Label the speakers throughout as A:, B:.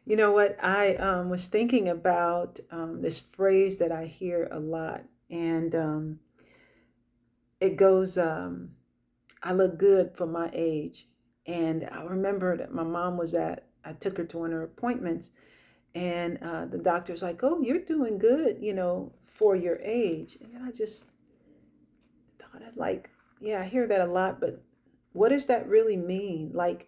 A: You know what? I was thinking about this phrase that I hear a lot, and it goes, I look good for my age. And I remember that my mom I took her to one of her appointments, and the doctor's like, "Oh, you're doing good, for your age." And then I just thought, like, yeah, I hear that a lot, but what does that really mean? Like,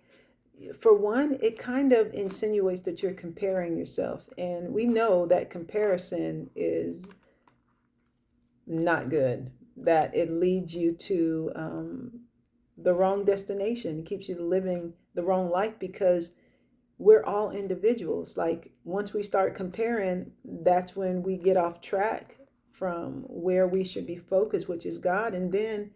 A: for one, it kind of insinuates that you're comparing yourself. And we know that comparison is not good, that it leads you to the wrong destination, it keeps you living the wrong life because we're all individuals. Like, once we start comparing, that's when we get off track from where we should be focused, which is God. And then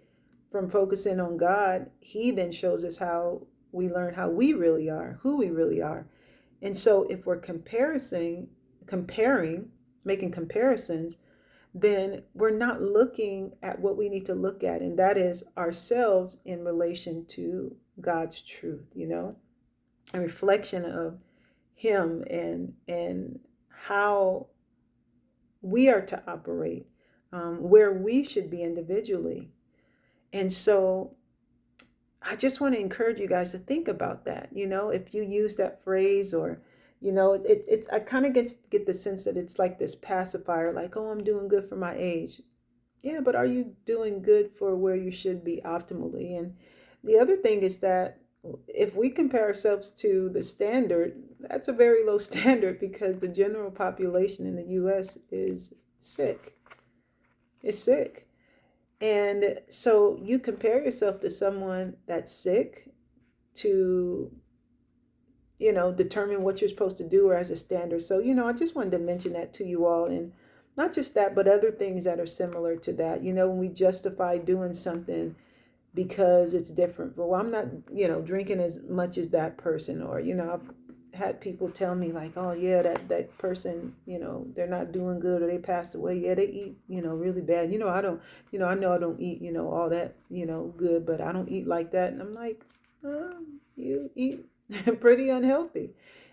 A: from focusing on God, He then shows us how we learn how we really are, who we really are. And so if we're comparing, making comparisons, then we're not looking at what we need to look at, and that is ourselves in relation to God's truth, a reflection of Him and how we are to operate, where we should be individually. And so I just want to encourage you guys to think about that. If you use that phrase, or, it's I kind of get the sense that it's like this pacifier, like, oh, I'm doing good for my age. Yeah, but are you doing good for where you should be optimally? And the other thing is that if we compare ourselves to the standard, that's a very low standard because the general population in the US sick, is sick. And so you compare yourself to someone that's sick to, determine what you're supposed to do or as a standard. So, I just wanted to mention that to you all. And not just that, but other things that are similar to that. When we justify doing something because it's different. Well, I'm not, drinking as much as that person. Or, I've had people tell me like, oh yeah, that person, they're not doing good or they passed away. Yeah, they eat, really bad. I don't, I know I don't eat, all that, good, but I don't eat like that. And I'm like, you eat pretty unhealthy.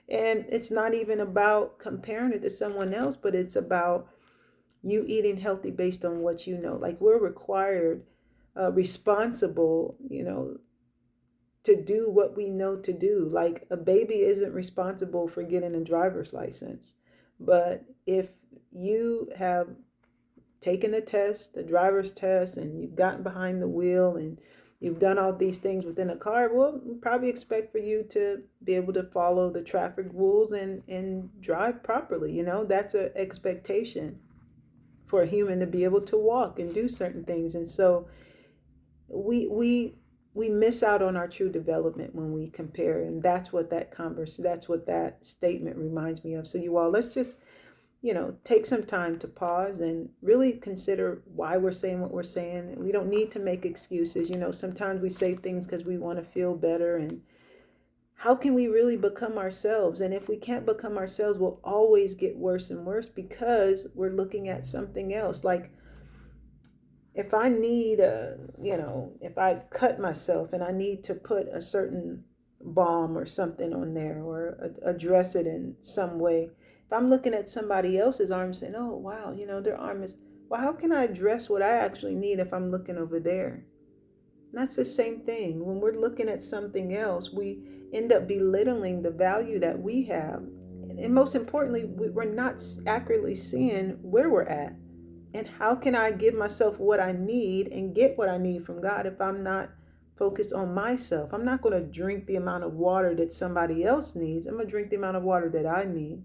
A: And it's not even about comparing it to someone else, but it's about you eating healthy based on what you know. Like, we're required, responsible, to do what we know to do. Like, a baby isn't responsible for getting a driver's license. But if you have taken the test, the driver's test, and you've gotten behind the wheel and you've done all these things within a car, well, we probably expect for you to be able to follow the traffic rules and drive properly. That's an expectation for a human to be able to walk and do certain things. And so we miss out on our true development when we compare, and that's what that statement reminds me of. So you all, let's just take some time to pause and really consider why we're saying what we're saying. We don't need to make excuses. Sometimes we say things because we want to feel better. And how can we really become ourselves? And if we can't become ourselves, we'll always get worse and worse because we're looking at something else. Like, if I need if I cut myself and I need to put a certain balm or something on there, or address it in some way, if I'm looking at somebody else's arm saying, oh, wow, their arm is, well, how can I address what I actually need if I'm looking over there? And that's the same thing. When we're looking at something else, we end up belittling the value that we have. And most importantly, we're not accurately seeing where we're at. And how can I give myself what I need and get what I need from God if I'm not focused on myself? I'm not going to drink the amount of water that somebody else needs. I'm going to drink the amount of water that I need.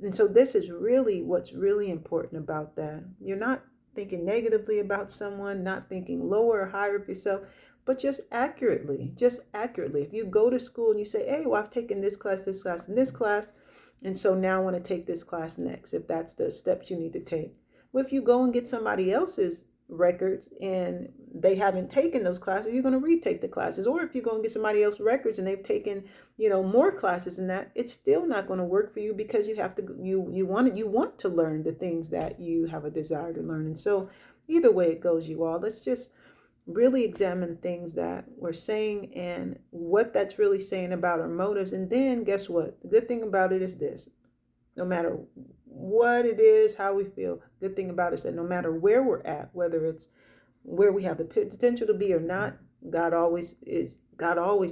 A: And so this is really what's really important about that. You're not thinking negatively about someone, not thinking lower or higher of yourself, but just accurately, just accurately. If you go to school and you say, hey, well, I've taken this class, and this class, and so now I want to take this class next, if that's the steps you need to take. Well, if you go and get somebody else's records and they haven't taken those classes, you're going to retake the classes. Or if you go and get somebody else's records and they've taken, more classes than that, it's still not going to work for you because you have to, you want to learn the things that you have a desire to learn. And so either way it goes, you all, let's just really examine things that we're saying and what that's really saying about our motives. And then guess what? The good thing about it is this: no matter what it is, how we feel, good thing about it is that no matter where we're at, whether it's where we have the potential to be or not, God always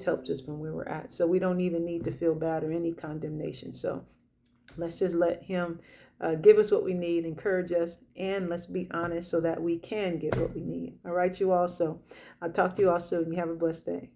A: helps us from where we're at. So we don't even need to feel bad or any condemnation. So let's just let him give us what we need, encourage us, and let's be honest so that we can get what we need. All right, you all. So I'll talk to you all soon. You have a blessed day.